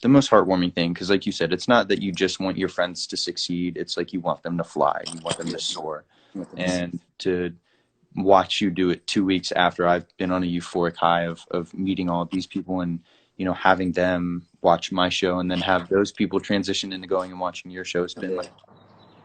The most heartwarming thing, because like you said, it's not that you just want your friends to succeed. It's like you want them to fly. You want them to soar. And to watch you do it 2 weeks after I've been on a euphoric high of meeting all of these people and, you know, having them watch my show and then have those people transition into going and watching your show has been like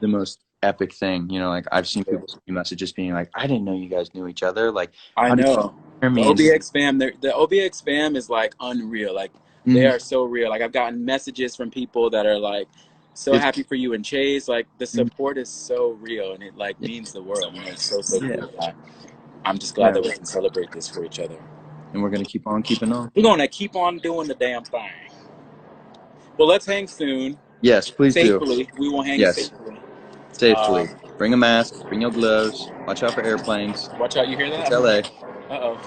the most epic thing. You know, like I've seen people send me messages being like, I didn't know you guys knew each other. Like, I how did you know. hear The me? OBX fam, the OBX fam is like unreal. Like they are so real. Like I've gotten messages from people that are like so happy for you and Chase. Like the support is so real and it like means the world. You know, it's so cool. I'm just glad that we can celebrate this for each other. And we're gonna keep on keeping on. We're gonna keep on doing the damn thing. Well, let's hang soon. Yes, please safely. do. We will hang Yes. safely. Safely. Bring a mask. Bring your gloves. Watch out for airplanes. Watch out! You hear that? It's LA. Uh-oh.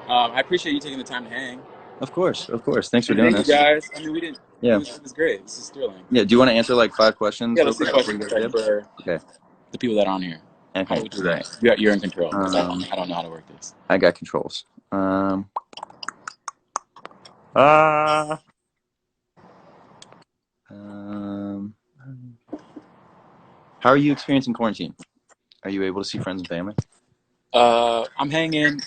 I appreciate you taking the time to hang. Of course. Thanks for doing this. Thank you, guys. I mean, we didn't. Yeah. It was great. This is thrilling. Yeah. Do you want to answer like 5 questions? Yeah, let's see questions for the people that are on here. Okay. How do we do that? You're in control. I don't know how to work this. I got controls. How are you experiencing quarantine? Are you able to see friends and family? I'm hanging.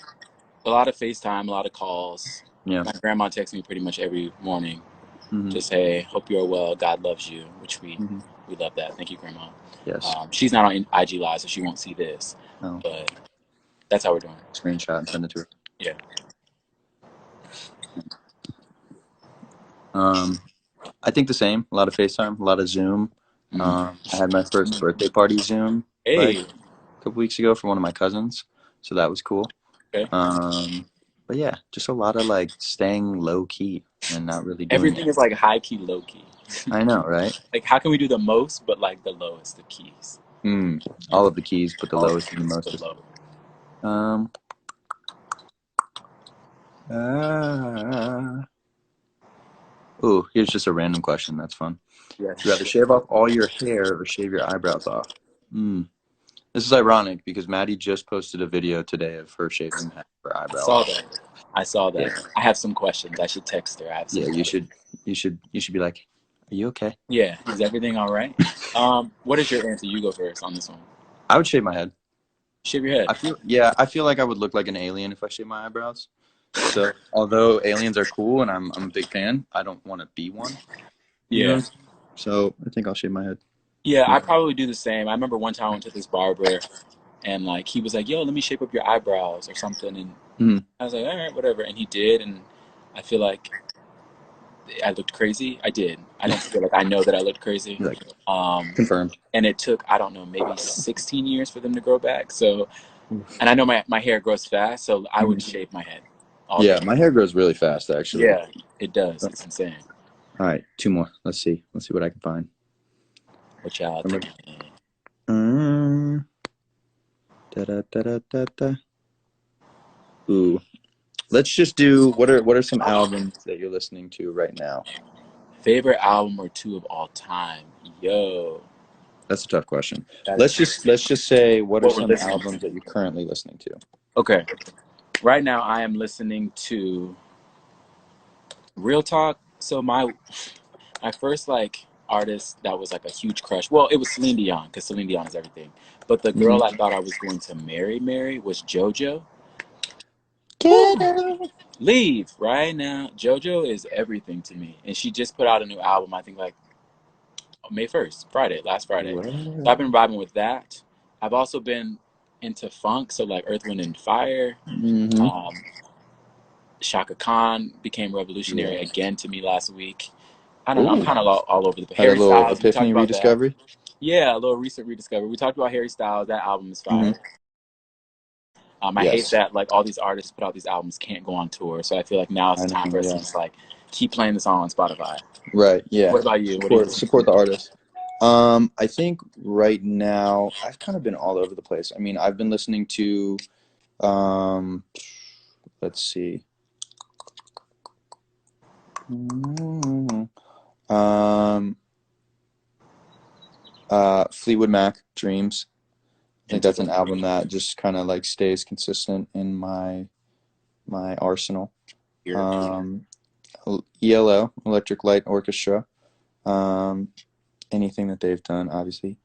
A lot of FaceTime, a lot of calls. Yeah. My grandma texts me pretty much every morning. Just, hey, hope you're well. God loves you, which we love that. Thank you, Grandma. Yes. She's not on IG Live, so she won't see this. No. But that's how we're doing. Screenshot and send it to her. Yeah. I think the same. A lot of FaceTime, a lot of Zoom. I had my first birthday party Zoom a couple weeks ago for one of my cousins, so that was cool. Okay. But yeah, just a lot of like staying low key and not really doing everything is like high key, low key. I know, right? Like how can we do the most, but like the lowest of keys? All of the keys, but the lowest and the most. Ooh, here's just a random question. That's fun. Yeah. Would you rather shave off all your hair or shave your eyebrows off? This is ironic because Maddie just posted a video today of her shaving her eyebrows. I saw that. Yeah. I have some questions. I should text her. You should be like, are you okay? Yeah. Is everything all right? What is your answer? You go first on this one. I would shave my head. Shave your head? I feel like I would look like an alien if I shaved my eyebrows. So although aliens are cool and I'm a big fan, I don't want to be one. Yeah. So I think I'll shave my head. Yeah, I probably do the same. I remember one time I went to this barber and like he was like, yo, let me shape up your eyebrows or something. And I was like, all right, whatever. And he did. And I feel like I looked crazy. I did. I don't feel like I know that I looked crazy. Confirmed. And it took, I don't know, maybe 16 years for them to grow back. So, and I know my hair grows fast, so I would shave my head. My hair grows really fast, actually. Yeah, it does. It's insane. All right, 2 more. Let's see what I can find. Watch out. Ooh. Let's just do what are some albums that you're listening to right now? Favorite album or 2 of all time? Yo. That's a tough question. Let's just say what are some albums that you're currently listening to? Okay. Right now I am listening to Real Talk. So my first like artist that was like a huge crush. Well, it was Celine Dion because Celine Dion is everything. But the girl I thought I was going to marry was JoJo. Leave right now. JoJo is everything to me, and she just put out a new album. I think like May 1st, last Friday. So I've been vibing with that. I've also been into funk, so like Earth, Wind, and Fire. Shaka Khan became revolutionary again to me last week. I don't know. I'm kind of all over the place. Harry Styles, epiphany rediscovery. Yeah, a little recent rediscovery. We talked about Harry Styles. That album is fire. I hate that like all these artists put out these albums can't go on tour. So I feel like now it's time for us to just like keep playing the song on Spotify. Right. Yeah. What about you? Support the artist. I think right now I've kind of been all over the place. I mean, I've been listening to, let's see. Fleetwood Mac, Dreams. I think that's an album that just kind of like stays consistent in my my arsenal. Here. ELO, Electric Light Orchestra. Anything that they've done, obviously.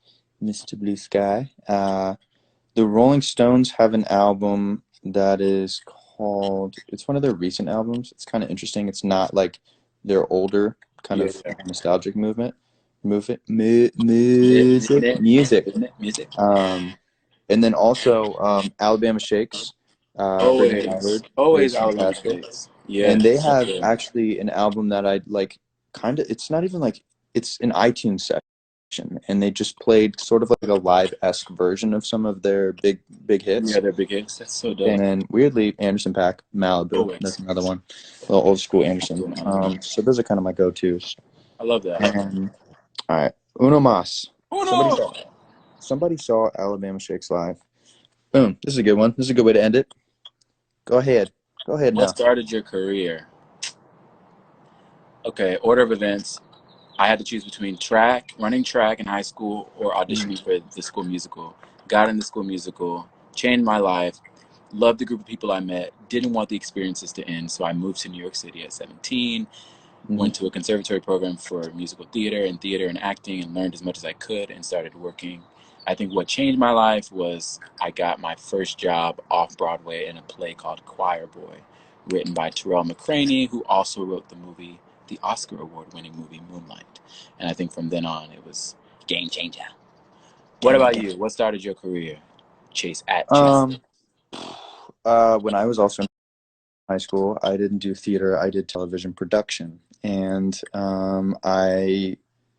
Mr. Blue Sky. The Rolling Stones have an album that is called, it's one of their recent albums. It's kind of interesting. It's not like their older kind Yeah, of yeah. nostalgic music. Music. And then also Alabama Shakes, Brittany Howard Always is Alabama fantastic. Shakes. Yeah, And they for have sure. actually an album that I like, kind of, it's not even like, it's an iTunes section. And they just played sort of like a live-esque version of some of their big hits. Yeah, they're big hits. That's so dope. And then weirdly, Anderson .Paak, Malibu. Always. That's another one. A little old school Anderson. So those are kind of my go-tos. I love that. All right. Uno Mas. Oh no! Somebody saw Alabama Shakes live. Boom. This is a good one. This is a good way to end it. Go ahead. Go ahead now. What started your career? Okay, order of events. I had to choose between running track in high school, or auditioning for the school musical. Got in the school musical, changed my life, loved the group of people I met, didn't want the experiences to end, so I moved to New York City at 17, went to a conservatory program for musical theater and acting, and learned as much as I could and started working. I think what changed my life was I got my first job off Broadway in a play called Choir Boy, written by Terrell McCraney, who also wrote the Oscar award-winning movie Moonlight. And I think from then on, it was game changer. What about you? What started your career? Chase. When I was also in high school, I didn't do theater. I did television production. And I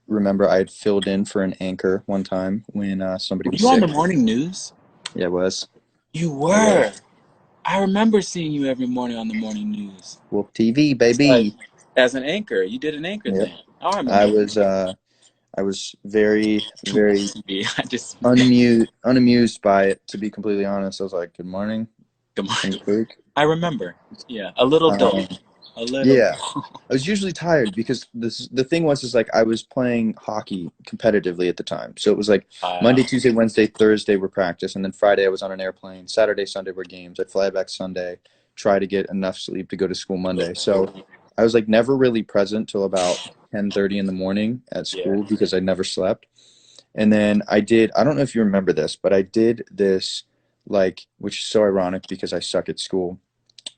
remember I had filled in for an anchor one time when somebody was sick. You on the morning news? Yeah, I was. You were? I remember seeing you every morning on the morning news. Wolf TV, baby. As an anchor. You did an anchor thing. I remember. I was very, very unamused by it, to be completely honest. I was like, good morning. Good morning. I remember. Yeah, a little dull. Yeah, I was usually tired because the thing was like I was playing hockey competitively at the time. So it was like Monday, Tuesday, Wednesday, Thursday were practice, and then Friday I was on an airplane. Saturday, Sunday were games. I'd fly back Sunday, try to get enough sleep to go to school Monday. So I was like never really present till about 10:30 in the morning at school because I never slept. And then I don't know if you remember this, but I did this, like, which is so ironic because I suck at school.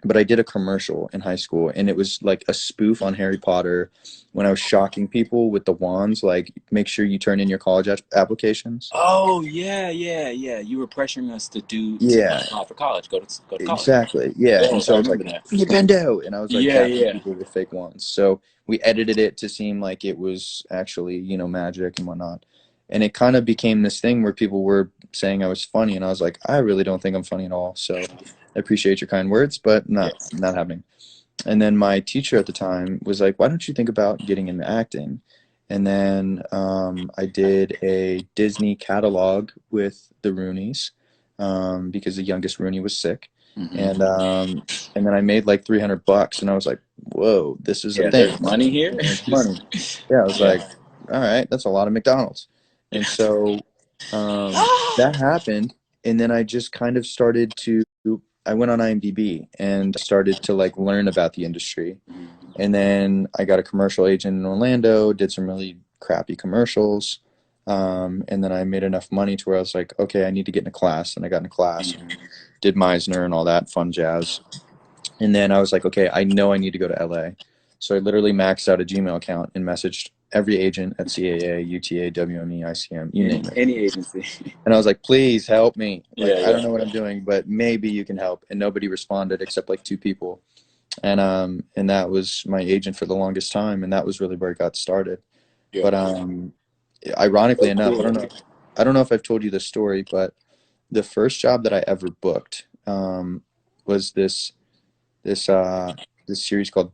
But I did a commercial in high school, and it was like a spoof on Harry Potter when I was shocking people with the wands, like, make sure you turn in your college applications. Oh, yeah. You were pressuring us to do for college, go to college. Exactly, yeah. And so I was like, Nintendo! And I was like, people with fake wands. So we edited it to seem like it was actually, magic and whatnot. And it kind of became this thing where people were saying I was funny, and I was like, I really don't think I'm funny at all. So I appreciate your kind words, but not happening. And then my teacher at the time was like, why don't you think about getting into acting? And then I did a Disney catalog with the Roonies because the youngest Rooney was sick. And then I made like $300, and I was like, whoa, this is a thing. There's money here? Money. Yeah, I was like, all right, that's a lot of McDonald's. And so that happened, and then I just kind of started to, I went on IMDb and started to like learn about the industry. And then I got a commercial agent in Orlando, did some really crappy commercials. And then I made enough money to where I was like, okay, I need to get in a class. And I got in a class, did Meisner and all that fun jazz. And then I was like, okay, I know I need to go to LA. So I literally maxed out a Gmail account and messaged every agent at CAA, UTA, WME, ICM, you name it. Any agency. And I was like, please help me. Like, I don't know what I'm doing, but maybe you can help. And nobody responded except like 2 people. And that was my agent for the longest time. And that was really where it got started. But ironically enough, I don't know if I've told you this story, but the first job that I ever booked was this series called,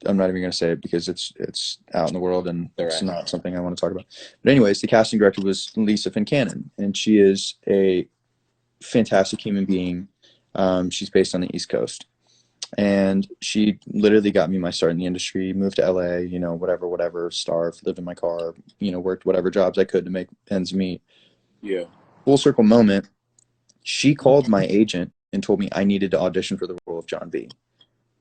I'm not even going to say it because it's out in the world and it's not something I want to talk about. But anyways, the casting director was Lisa Fincannon, and she is a fantastic human being. She's based on the East Coast, and she literally got me my start in the industry, moved to LA, whatever, starved, lived in my car, worked whatever jobs I could to make ends meet. Yeah. Full circle moment. She called my agent and told me I needed to audition for the role of John B.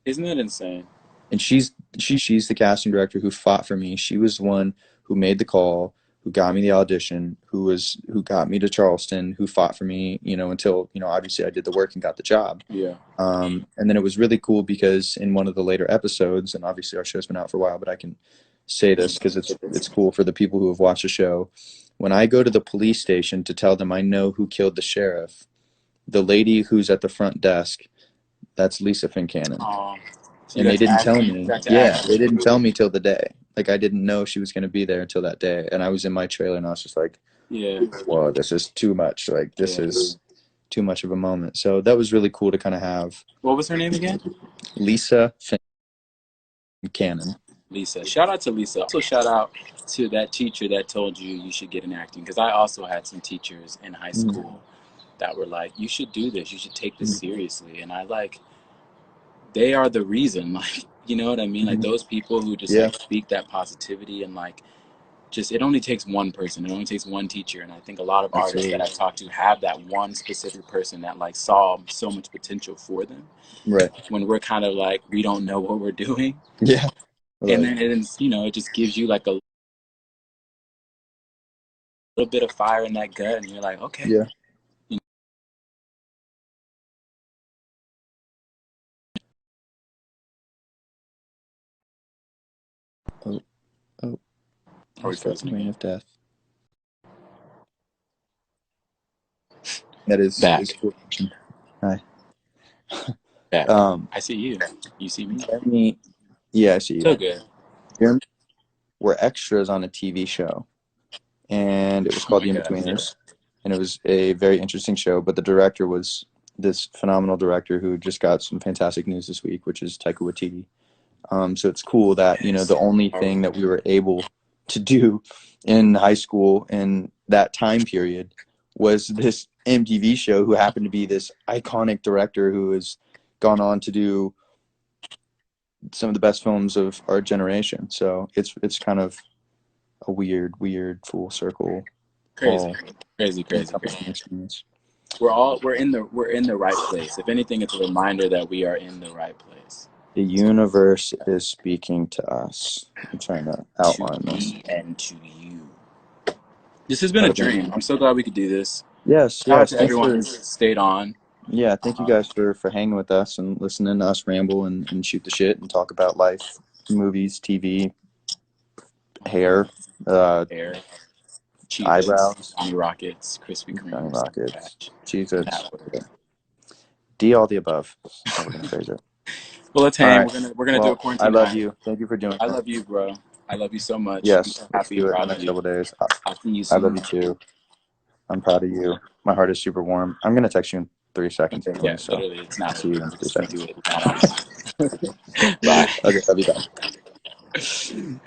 Isn't that insane? And she's the casting director who fought for me. She was the one who made the call, who got me the audition, who got me to Charleston, who fought for me, until, obviously I did the work and got the job. Yeah. And then it was really cool because in one of the later episodes, and obviously our show's been out for a while, but I can say this because it's cool for the people who have watched the show. When I go to the police station to tell them I know who killed the sheriff, the lady who's at the front desk, that's Lisa Fincannon. Oh, so And they didn't tell me. Yeah, they didn't tell me till the day. Like, I didn't know she was going to be there until that day. And I was in my trailer and I was just like, Yeah. whoa, this is too much. Like, this is too much of a moment. So that was really cool to kind of have. What was her name again? Lisa Fincannon. Lisa. Shout out to Lisa. Also, shout out to that teacher that told you should get in acting. Because I also had some teachers in high school that were like, you should do this. You should take this seriously. And I they are the reason, like, you know what I mean? Like, those people who just like speak that positivity and like, just, it only takes one person. It only takes one teacher. And I think a lot of artists that I've talked to have that one specific person that like saw so much potential for them. Right. When we're kind of like, we don't know what we're doing. Yeah. And then it just gives you like a little bit of fire in that gut, and you're like, okay. Yeah. Oh. Are we frozen Rain again? of death. That is Back. Hi. Back. I see you. You see me? Jeremy, yeah, I see you. So good. Jeremy, we're extras on a TV show, and it was called The In-Betweeners, and it was a very interesting show. But the director was this phenomenal director who just got some fantastic news this week, which is Taika Waititi. So it's cool that the only thing that we were able to do in high school in that time period was this MTV show, who happened to be this iconic director who has gone on to do some of the best films of our generation. So it's kind of a weird full circle, crazy. Experience. We're in the right place. If anything, it's a reminder that we are in the right place. The universe is speaking to us. I'm trying to outline this. And to you. This has been a dream. I'm so glad we could do this. Yes. Shout out to everyone who stayed on. Yeah, thank you guys for hanging with us and listening to us ramble and shoot the shit and talk about life, movies, TV, hair, Cheetos, eyebrows, Johnny Rockets, Krispy Kreme, Johnny Rockets, Jesus, D, all the above. That's how we're gonna phrase it. Well, let's hang. Right. We're gonna do a quarantine. I love you. Thank you for doing it. I love you, bro. I love you so much. Yes, I'm happy do it in the next couple days. I love you too. I'm proud of you. My heart is super warm. I'm gonna text you in 3 seconds. Yeah, literally, it's not. See you in 3 seconds. Bye. Okay, love you. Bye.